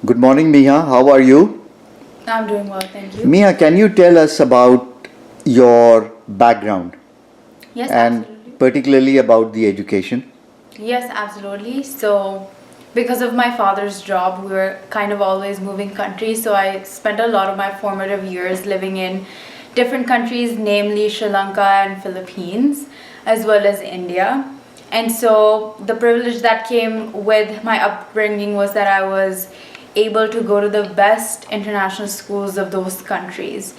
Good morning, Miha. How are you? I'm doing well, thank you. Miha, can you tell us about your background Yes, and absolutely. particularly about the education? Yes, absolutely. So, because of my father's job, we were kind of always moving countries. So, I spent a lot of my formative years living in different countries, namely Sri Lanka and Philippines, as well as India. And so, the privilege that came with my upbringing was that I was able to go to the best international schools of those countries.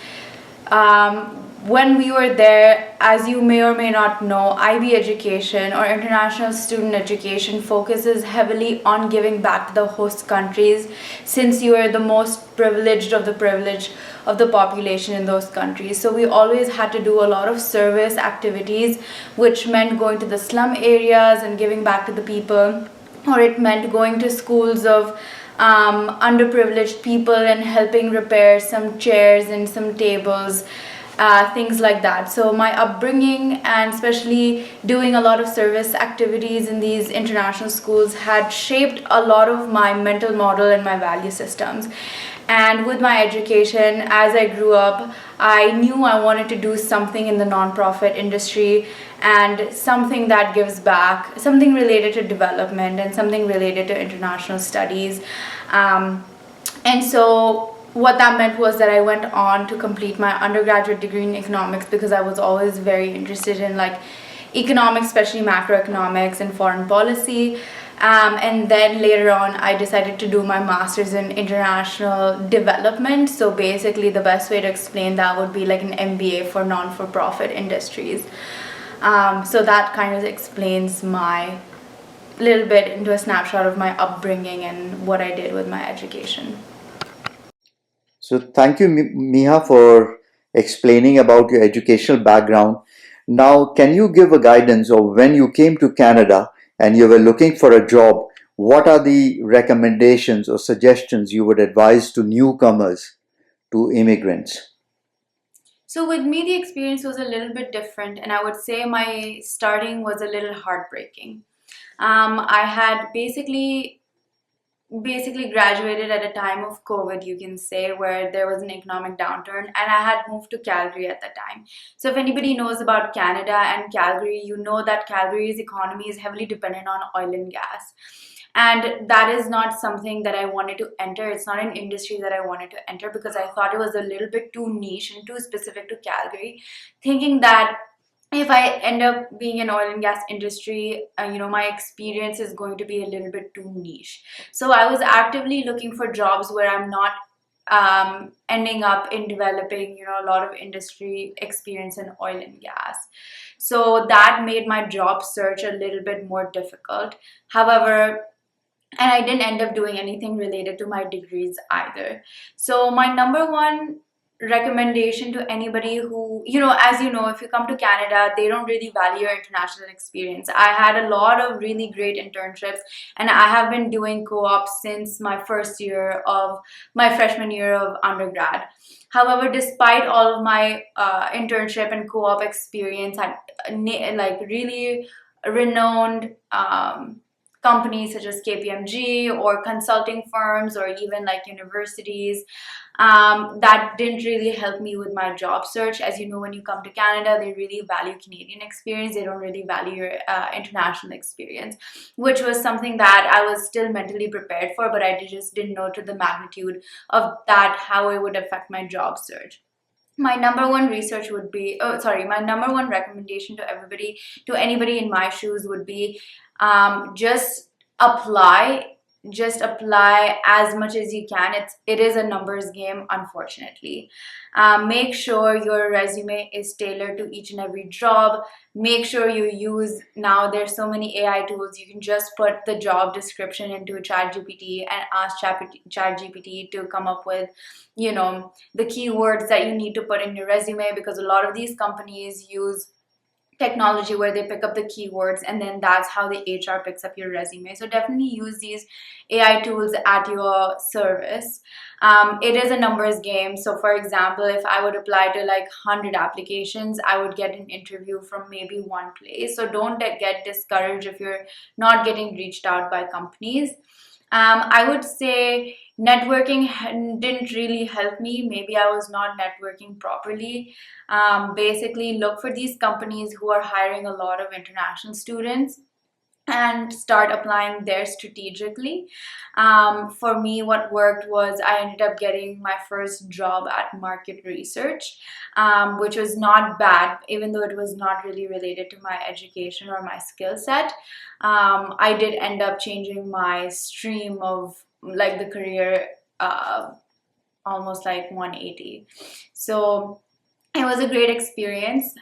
When we were there, as you may or may not know, IB education or international student education focuses heavily on giving back to the host countries, since you are the most privileged of the privilege of the population in those countries. So we always had to do a lot of service activities, which meant going to the slum areas and giving back to the people, or it meant going to schools of underprivileged people and helping repair some chairs and some tables, things like that. So, my upbringing and especially doing a lot of service activities in these international schools had shaped a lot of my mental model and my value systems. And with my education, as I grew up, I knew I wanted to do something in the nonprofit industry and something that gives back, something related to development and something related to international studies. Um, and so what that meant was that I went on to complete my undergraduate degree in economics, because I was always very interested in like economics, especially macroeconomics and foreign policy. And then later on, I decided to do my master's in international development. So basically, the best way to explain that would be like an MBA for non-for-profit industries. So that kind of explains my little bit into a snapshot of my upbringing and what I did with my education. So, thank you, Miha, for explaining about your educational background. Now, can you give a guidance of when you came to Canada and you were looking for a job? What are the recommendations or suggestions you would advise to newcomers, to immigrants? So with me, the experience was a little bit different, and I would say my starting was a little heartbreaking. I had basically graduated at a time of COVID, you can say, where there was an economic downturn, and I had moved to Calgary at that time. So if anybody knows about Canada and Calgary, you know that Calgary's economy is heavily dependent on oil and gas. And that is not something that I wanted to enter. It's not an industry that I wanted to enter, because I thought it was a little bit too niche and too specific to Calgary, thinking that if I end up being in oil and gas industry, my experience is going to be a little bit too niche. So I was actively looking for jobs where I'm not ending up in developing, a lot of industry experience in oil and gas. So that made my job search a little bit more difficult. However, and I didn't end up doing anything related to my degrees either. So my number one recommendation to anybody who, as you know, if you come to Canada, they don't really value your international experience. I had a lot of really great internships, and I have been doing co-ops since my first year of my freshman year of undergrad. However, despite all of my internship and co-op experience at like really renowned companies such as KPMG or consulting firms or even like universities, that didn't really help me with my job search. As you know, when you come to Canada, they really value Canadian experience. They don't really value your international experience, which was something that I was still mentally prepared for, but I just didn't know to the magnitude of that, how it would affect my job search. My number one research would be, my number one recommendation to everybody, to anybody in my shoes, would be just apply. Just apply as much as you can. It is a numbers game, unfortunately. Make sure your resume is tailored to each and every job. Make sure you use, now there's so many AI tools, you can just put the job description into ChatGPT and ask ChatGPT to come up with, the keywords that you need to put in your resume, because a lot of these companies use technology where they pick up the keywords, and then that's how the HR picks up your resume. So definitely use these AI tools at your service. It is a numbers game. So for example, if I would apply to like 100 applications, I would get an interview from maybe one place. So don't get discouraged if you're not getting reached out by companies. I would say networking didn't really help me. Maybe I was not networking properly. Basically, look for these companies who are hiring a lot of international students and start applying there strategically. For me, what worked was I ended up getting my first job at market research, which was not bad, even though it was not really related to my education or my skill set. I did end up changing my stream of like the career almost like 180. So it was a great experience,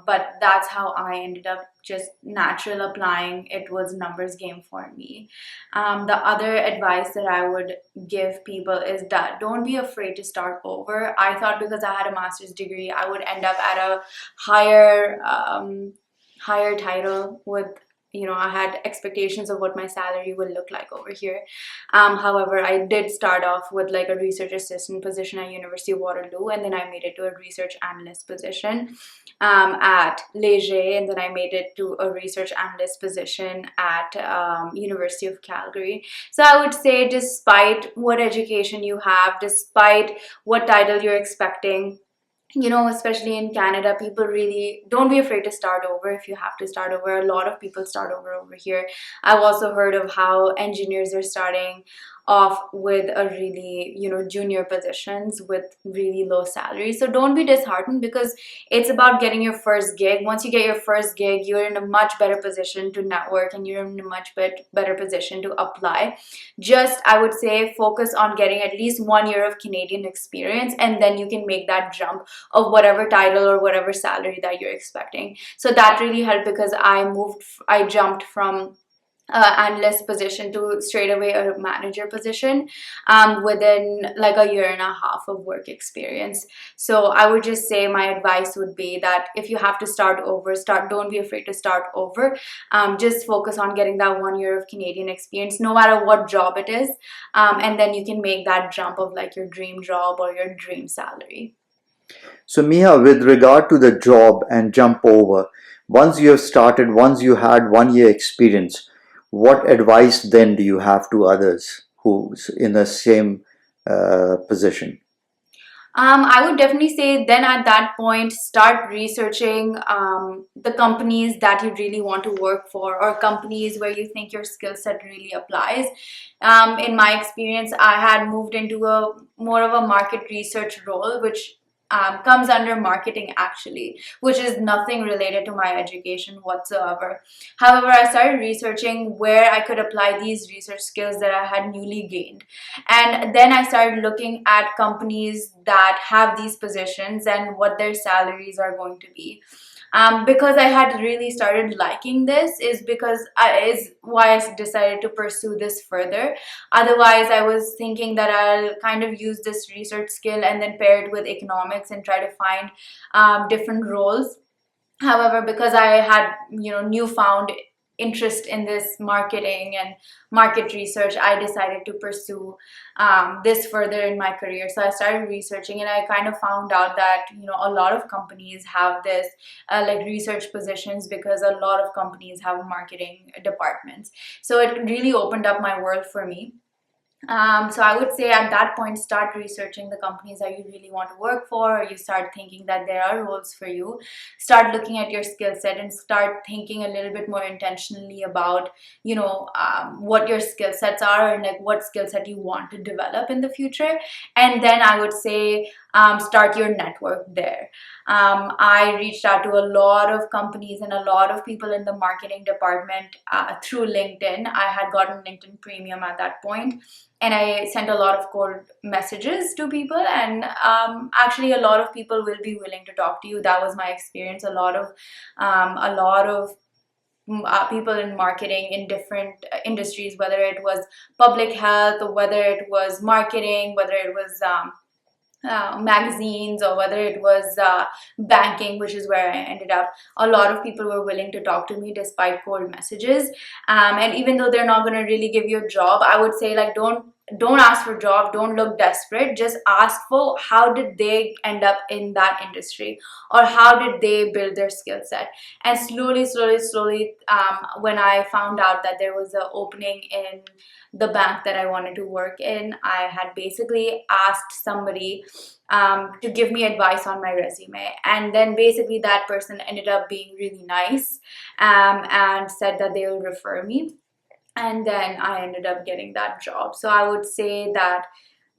but that's how I ended up just natural applying. It was numbers game for me. The other advice that I would give people is that don't be afraid to start over. I thought because I had a master's degree I would end up at a higher title with, I had expectations of what my salary would look like over here. However, I did start off with like a research assistant position at University of Waterloo, and then I made it to a research analyst position at Leger, and then I made it to a research analyst position at University of Calgary. So I would say, despite what education you have, despite what title you're expecting, especially in Canada, people really don't be afraid to start over if you have to start over. A lot of people start over here. I've also heard of how engineers are starting off with a really, junior positions with really low salaries. So don't be disheartened, because it's about getting your first gig. Once you get your first gig, you're in a much better position to network, and you're in a much better position to apply. Just, I would say, focus on getting at least 1 year of Canadian experience, and then you can make that jump of whatever title or whatever salary that you're expecting. So that really helped, because I jumped from analyst position to straight away a manager position within like a year and a half of work experience. So I would just say my advice would be that if you have to start over, don't be afraid to start over. Just focus on getting that 1 year of Canadian experience, no matter what job it is, and then you can make that jump of like your dream job or your dream salary. So, Miha, with regard to the job and jump over, once you have started, once you had 1 year experience, what advice then do you have to others who's in the same position? I would definitely say then at that point, start researching the companies that you really want to work for, or companies where you think your skill set really applies. In my experience, I had moved into a more of a market research role, which comes under marketing actually, which is nothing related to my education whatsoever. However, I started researching where I could apply these research skills that I had newly gained. And then I started looking at companies that have these positions and what their salaries are going to be. Because I had really started liking this is why I decided to pursue this further. Otherwise, I was thinking that I'll kind of use this research skill and then pair it with economics and try to find different roles. However, because I had newfound interest in this marketing and market research, I decided to pursue this further in my career. So I started researching, and I kind of found out that a lot of companies have this like research positions, because a lot of companies have marketing departments. So it really opened up my world for me. So I would say at that point, start researching the companies that you really want to work for, or you start thinking that there are roles for you. Start looking at your skill set and start thinking a little bit more intentionally about, what your skill sets are, and like what skill set you want to develop in the future. And then I would say start your network there. I reached out to a lot of companies and a lot of people in the marketing department through LinkedIn. I had gotten LinkedIn Premium at that point, and I sent a lot of cold messages to people, and actually a lot of people will be willing to talk to you. That was my experience. A lot of people in marketing in different industries, whether it was public health, or whether it was marketing, whether it was magazines, or whether it was banking, which is where I ended up. A lot of people were willing to talk to me despite cold messages, and even though they're not going to really give you a job, I would say, like, don't don't ask for a job, don't look desperate, just ask for how did they end up in that industry, or how did they build their skill set. And slowly, when I found out that there was an opening in the bank that I wanted to work in, I had basically asked somebody to give me advice on my resume, and then basically that person ended up being really nice, and said that they will refer me, and then I ended up getting that job. So I would say that,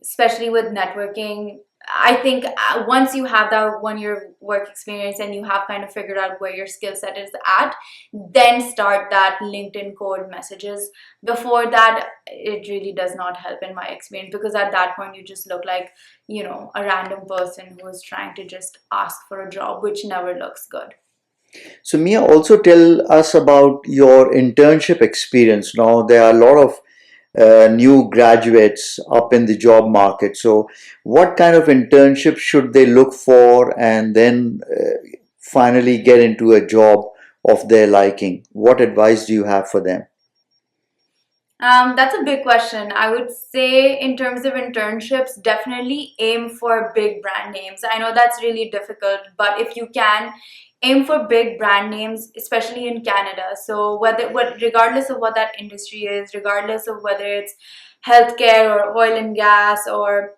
especially with networking, I think once you have that 1 year work experience and you have kind of figured out where your skill set is at, then start that LinkedIn code messages. Before that, it really does not help in my experience, because at that point you just look like, a random person who is trying to just ask for a job, which never looks good. So, Mia, also tell us about your internship experience. Now, there are a lot of new graduates up in the job market. So, what kind of internship should they look for and then finally get into a job of their liking? What advice do you have for them? That's a big question. I would say, in terms of internships, definitely aim for big brand names. I know that's really difficult, but if you can, aim for big brand names, especially in Canada. So regardless of what that industry is, regardless of whether it's healthcare or oil and gas or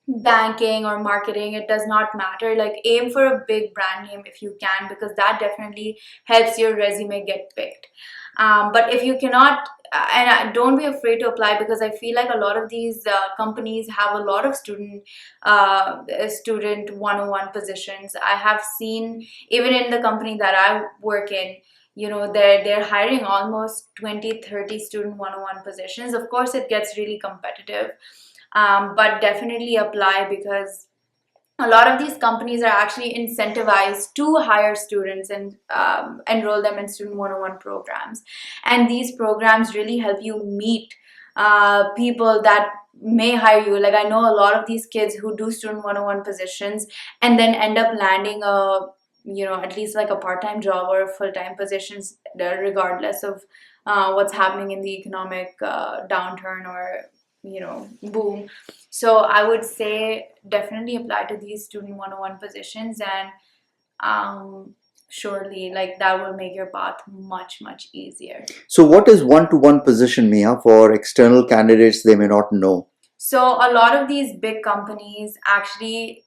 banking or marketing, it does not matter. Like, aim for a big brand name if you can, because that definitely helps your resume get picked. But if you cannot, don't be afraid to apply, because I feel like a lot of these companies have a lot of student 101 positions. I have seen, even in the company that I work in, they're hiring almost 20-30 student 101 positions. Of course, it gets really competitive, but definitely apply, because a lot of these companies are actually incentivized to hire students and enroll them in student 101 programs. And these programs really help you meet people that may hire you. Like, I know a lot of these kids who do student 101 positions and then end up landing at least like a part-time job or a full-time positions, regardless of what's happening in the economic downturn or boom. So I would say definitely apply to these student 101 positions, and surely, like, that will make your path much easier. So, what is one-to-one position, Mia, for external candidates they may not know? So a lot of these big companies actually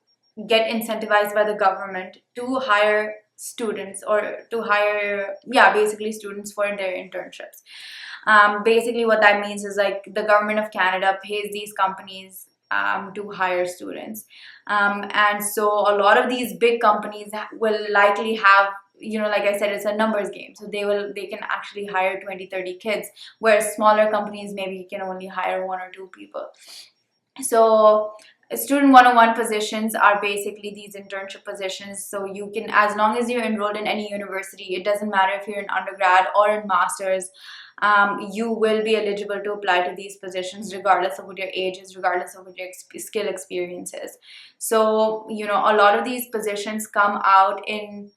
get incentivized by the government to hire students, or to hire, yeah, basically students for their internships. Basically, what that means is, like, the government of Canada pays these companies to hire students. And so a lot of these big companies will likely have, like I said, it's a numbers game. So they can actually hire 20-30 kids, whereas smaller companies maybe can only hire 1 or 2 people. So student 101 positions are basically these internship positions. So you can, as long as you're enrolled in any university, it doesn't matter if you're in undergrad or in masters, you will be eligible to apply to these positions, regardless of what your age is, regardless of what your skill experience is. So a lot of these positions come out in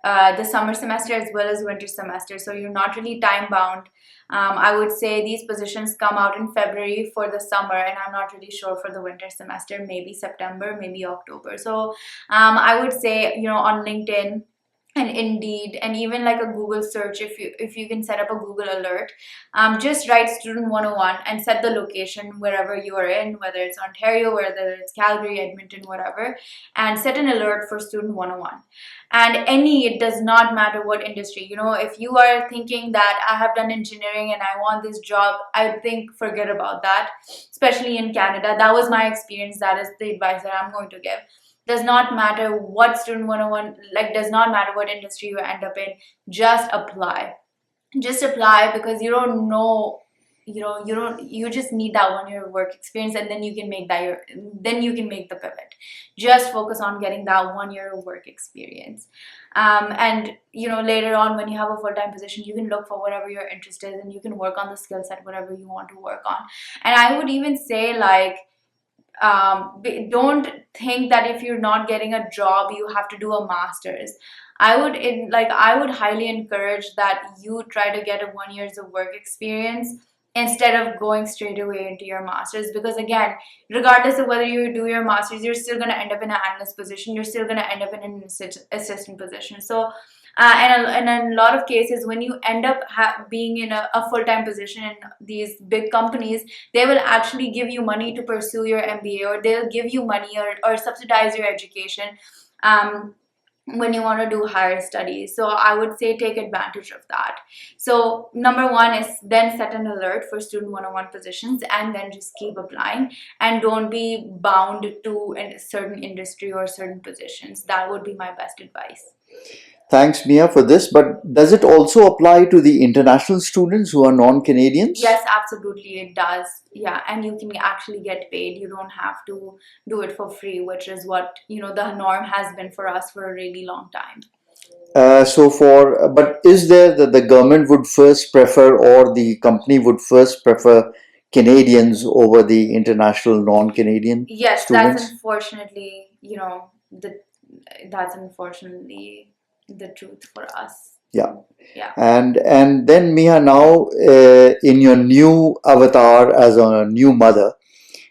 the summer semester as well as winter semester, so you're not really time bound. I would say these positions come out in February for the summer, and I'm not really sure for the winter semester, maybe September, maybe October. So I would say, on LinkedIn and Indeed, and even like a Google search, if you can set up a Google alert, just write student 101 and set the location wherever you are in, whether it's Ontario, whether it's Calgary, Edmonton, whatever, and set an alert for student 101. And it does not matter what industry. If you are thinking that I have done engineering and I want this job, I think forget about that, especially in Canada. That was my experience. That is the advice that I'm going to give. Does not matter what student 101, like, does not matter what industry you end up in, just apply. Just apply, because you don't know, you just need that 1 year work experience, and then you can make the pivot. Just focus on getting that 1 year work experience. And later on, when you have a full-time position, you can look for whatever you're interested in, and you can work on the skill set, whatever you want to work on. And I would even say, like, don't think that if you're not getting a job, you have to do a master's. I would highly encourage that you try to get a 1 year's of work experience instead of going straight away into your master's. Because again, regardless of whether you do your master's, you're still going to end up in an analyst position, you're still going to end up in an assistant position. So and in a lot of cases, when you end up being in a full-time position in these big companies, they will actually give you money to pursue your MBA, or they'll give you money or subsidize your education when you want to do higher studies. So I would say take advantage of that. So number one is then set an alert for student 101 positions, and then just keep applying, and don't be bound to a certain industry or certain positions. That would be my best advice. Thanks, Mia, for this. But does it also apply to the international students who are non-Canadians? Yes, absolutely, it does. Yeah, and you can actually get paid. You don't have to do it for free, which is what, the norm has been for us for a really long time. But is there that the government would first prefer, or the company would first prefer, Canadians over the international non-Canadian Yes, students? that's unfortunately the truth for us. Yeah. Yeah. And then, Miha, now in your new avatar as a new mother,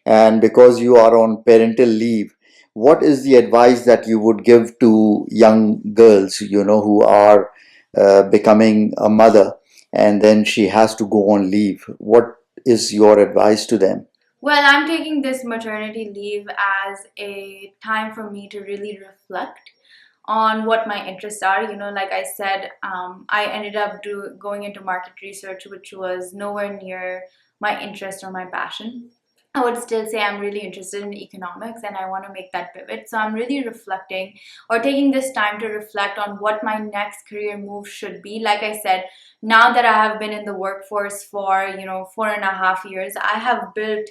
and because you are on parental leave, what is the advice that you would give to young girls, who are becoming a mother, and then she has to go on leave? What is your advice to them? Well, I'm taking this maternity leave as a time for me to really reflect on what my interests are. Like I said, I ended up going into market research, which was nowhere near my interest or my passion. I would still say I'm really interested in economics and I want to make that pivot. So I'm really reflecting, or taking this time to reflect on what my next career move should be. Like I said, now that I have been in the workforce for 4.5 years, I have built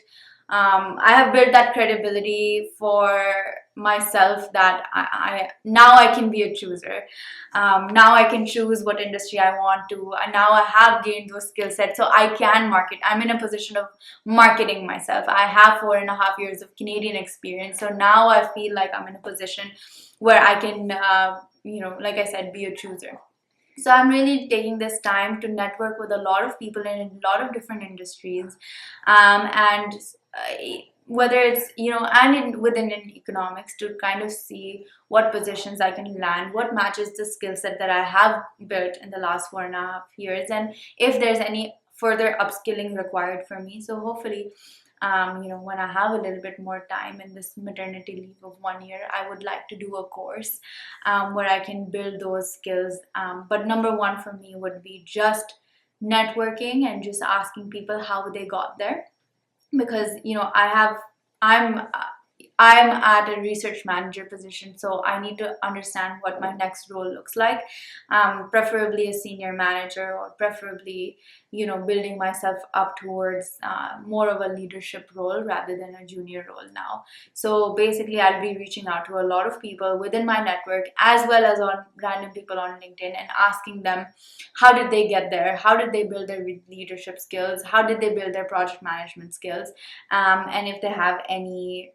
that credibility for myself that I now I can be a chooser. Now I can choose what industry I want to, and now I have gained those skill sets, so I can market. I'm in a position of marketing myself. I have 4.5 years of Canadian experience, so now I feel like I'm in a position where I can, like I said, be a chooser. So I'm really taking this time to network with a lot of people in a lot of different industries, and whether it's within economics, to kind of see what positions I can land, what matches the skill set that I have built in the last 4.5 years, and if there's any further upskilling required for me. So hopefully, when I have a little bit more time in this maternity leave of 1 year, I would like to do a course where I can build those skills. But number one for me would be just networking and just asking people how they got there, because I'm I'm at a research manager position, so I need to understand what my next role looks like. Preferably a senior manager, or preferably, building myself up towards more of a leadership role rather than a junior role now. So basically, I'll be reaching out to a lot of people within my network, as well as on random people on LinkedIn, and asking them how did they get there, how did they build their leadership skills, how did they build their project management skills, and if they have any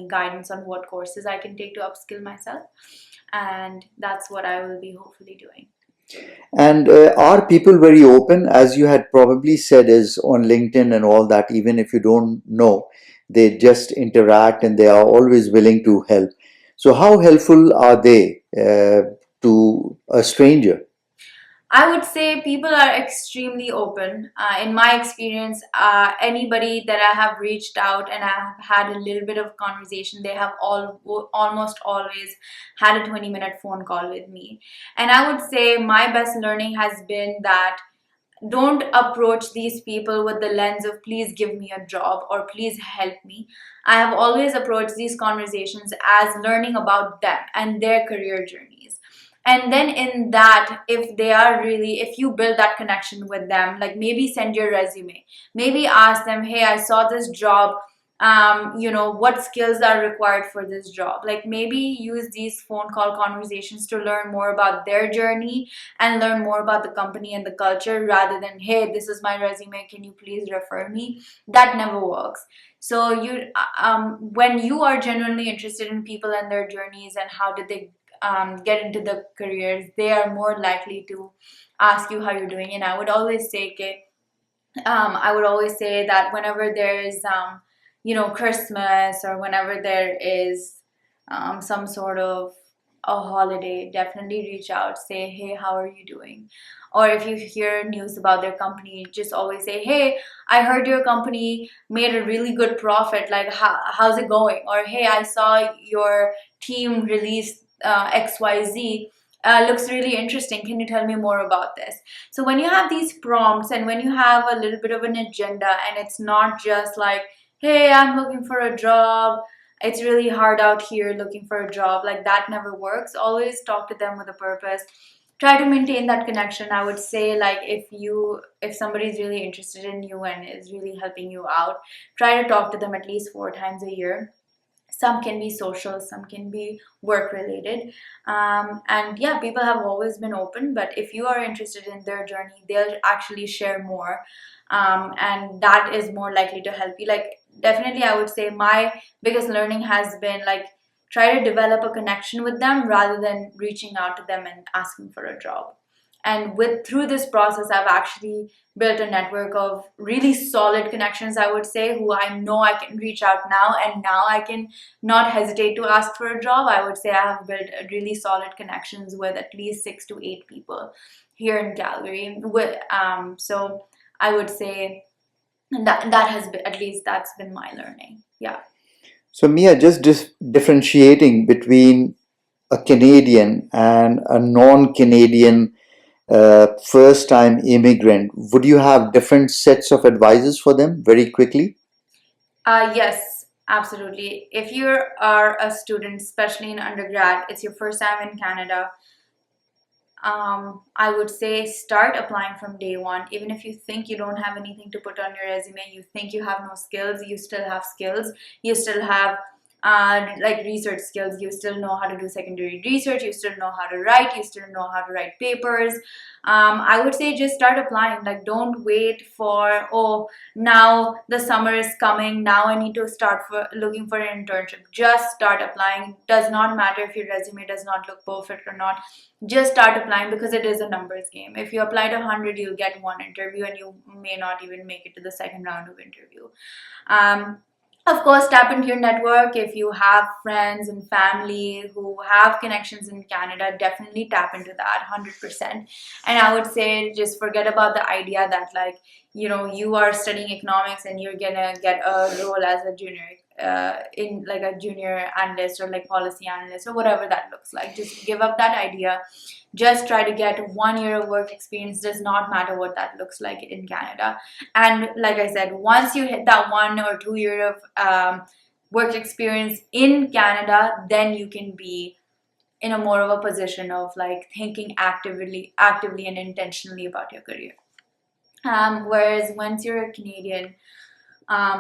guidance on what courses I can take to upskill myself. And that's what I will be hopefully doing. And are people very open, as you had probably said, is on LinkedIn and all that, even if you don't know, they just interact and they are always willing to help. So how helpful are they to a stranger? I would say people are extremely open. In my experience, anybody that I have reached out and I have had a little bit of conversation, they have almost always had a 20-minute phone call with me. And I would say my best learning has been that don't approach these people with the lens of please give me a job or please help me. I have always approached these conversations as learning about them and their career journeys. And then in that, if you build that connection with them, like maybe send your resume, maybe ask them, hey, I saw this job, what skills are required for this job. Like maybe use these phone call conversations to learn more about their journey and learn more about the company and the culture, rather than, hey, this is my resume, can you please refer me? That never works. So when you are genuinely interested in people and their journeys and get into the careers, they are more likely to ask you how you're doing. And I would always say, okay, I would always say that whenever there's, Christmas, or whenever there is some sort of a holiday, definitely reach out, say, hey, how are you doing? Or if you hear news about their company, just always say, hey, I heard your company made a really good profit. Like, how's it going? Or, hey, I saw your team release XYZ. Looks really interesting. Can you tell me more about this? So when you have these prompts, and when you have a little bit of an agenda, and it's not just like, hey, I'm looking for a job, it's really hard out here looking for a job, like that never works. Always talk to them with a purpose. Try to maintain that connection. I would say, like, if somebody's really interested in you and is really helping you out, try to talk to them at least 4 times a year. Some can be social, some can be work related. And yeah, people have always been open, but if you are interested in their journey, they'll actually share more. And that is more likely to help you. Like, definitely, I would say my biggest learning has been, like, try to develop a connection with them rather than reaching out to them and asking for a job. And with through this process, I've actually built a network of really solid connections, I would say, who I know I can reach out now, and now I can not hesitate to ask for a job. I would say I have built really solid connections with at least 6 to 8 people here in Calgary. So I would say that has been, at least that's been my learning. Yeah. So, Mia, just differentiating between a Canadian and a non-Canadian first-time immigrant, would you have different sets of advices for them very quickly? Yes, absolutely. If you are a student, especially in undergrad, it's your first time in Canada, I would say start applying from day one. Even if you think you don't have anything to put on your resume, you think you have no skills, you still have skills. You still have like research skills. You still know how to do secondary research. You still know how to write. You still know how to write papers. I would say just start applying. Like, don't wait for, oh, now the summer is coming, now I need to start for looking for an internship. Just start applying. Does not matter if your resume does not look perfect or not. Just start applying, because it is a numbers game. If you apply to 100, you'll get one interview, and you may not even make it to the second round of interview. Of course, tap into your network. If you have friends and family who have connections in Canada, definitely tap into that 100%. And I would say just forget about the idea that, like, you are studying economics and you're gonna get a role as a junior, in like a junior analyst, or like policy analyst, or whatever that looks like. Just give up that idea. Just try to get 1 year of work experience. Does not matter what that looks like in Canada. And like I said, once you hit that 1 or 2 year of work experience in Canada, then you can be in a more of a position of, like, thinking actively and intentionally about your career. Whereas once you're a Canadian,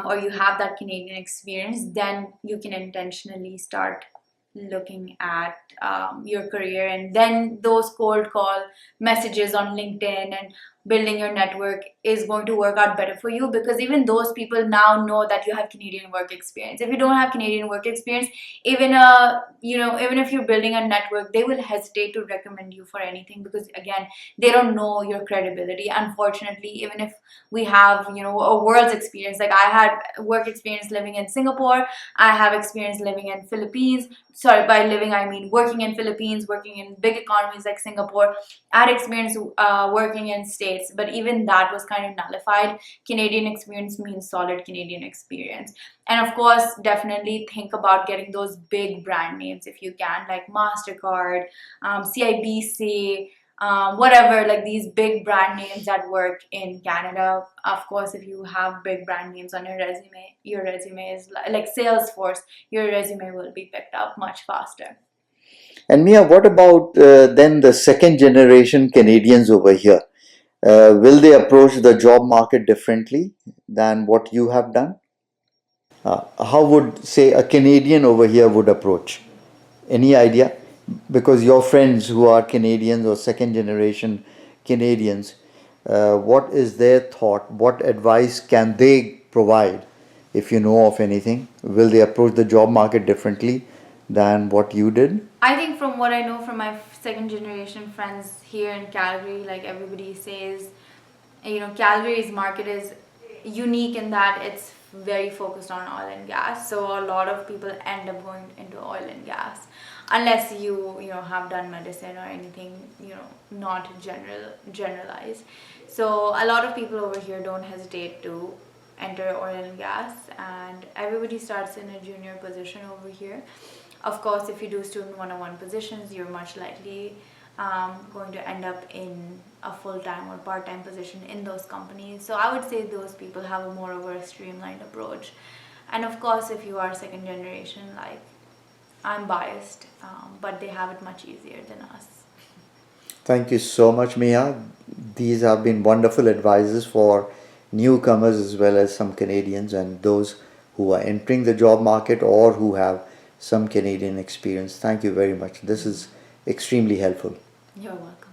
or you have that Canadian experience, then you can intentionally start looking at your career. And then those cold call messages on LinkedIn and building your network is going to work out better for you, because even those people now know that you have Canadian work experience. If you don't have Canadian work experience, even even if you're building a network, they will hesitate to recommend you for anything, because again, they don't know your credibility. Unfortunately, even if we have a world's experience, like I had work experience living in Singapore, I have experience living in Philippines. Sorry, by living I mean working in Philippines, working in big economies like Singapore. I had experience working in States, but even that was kind of nullified. Canadian experience means solid Canadian experience. And of course, definitely think about getting those big brand names if you can, like MasterCard, CIBC, whatever, like these big brand names that work in Canada. Of course, if you have big brand names on your resume is like Salesforce, your resume will be picked up much faster. And Mia, what about then the second generation Canadians over here? Will they approach the job market differently than what you have done? How would, say, a Canadian over here would approach? Any idea? Because your friends who are Canadians or second generation Canadians, what is their thought? What advice can they provide, if you know of anything? Will they approach the job market differently than what you did? I think from what I know from my second generation friends here in Calgary, like everybody says, Calgary's market is unique in that it's very focused on oil and gas. So a lot of people end up going into oil and gas, unless have done medicine or anything, not generalized. So a lot of people over here don't hesitate to enter oil and gas, and everybody starts in a junior position over here. Of course, if you do student 101 positions, you're much likely going to end up in a full-time or part-time position in those companies. So I would say those people have a more of a streamlined approach. And of course, if you are second generation, like I'm biased, but they have it much easier than us. Thank you so much, Miha. These have been wonderful advices for newcomers as well as some Canadians and those who are entering the job market or who have some Canadian experience. Thank you very much. This is extremely helpful. You're welcome.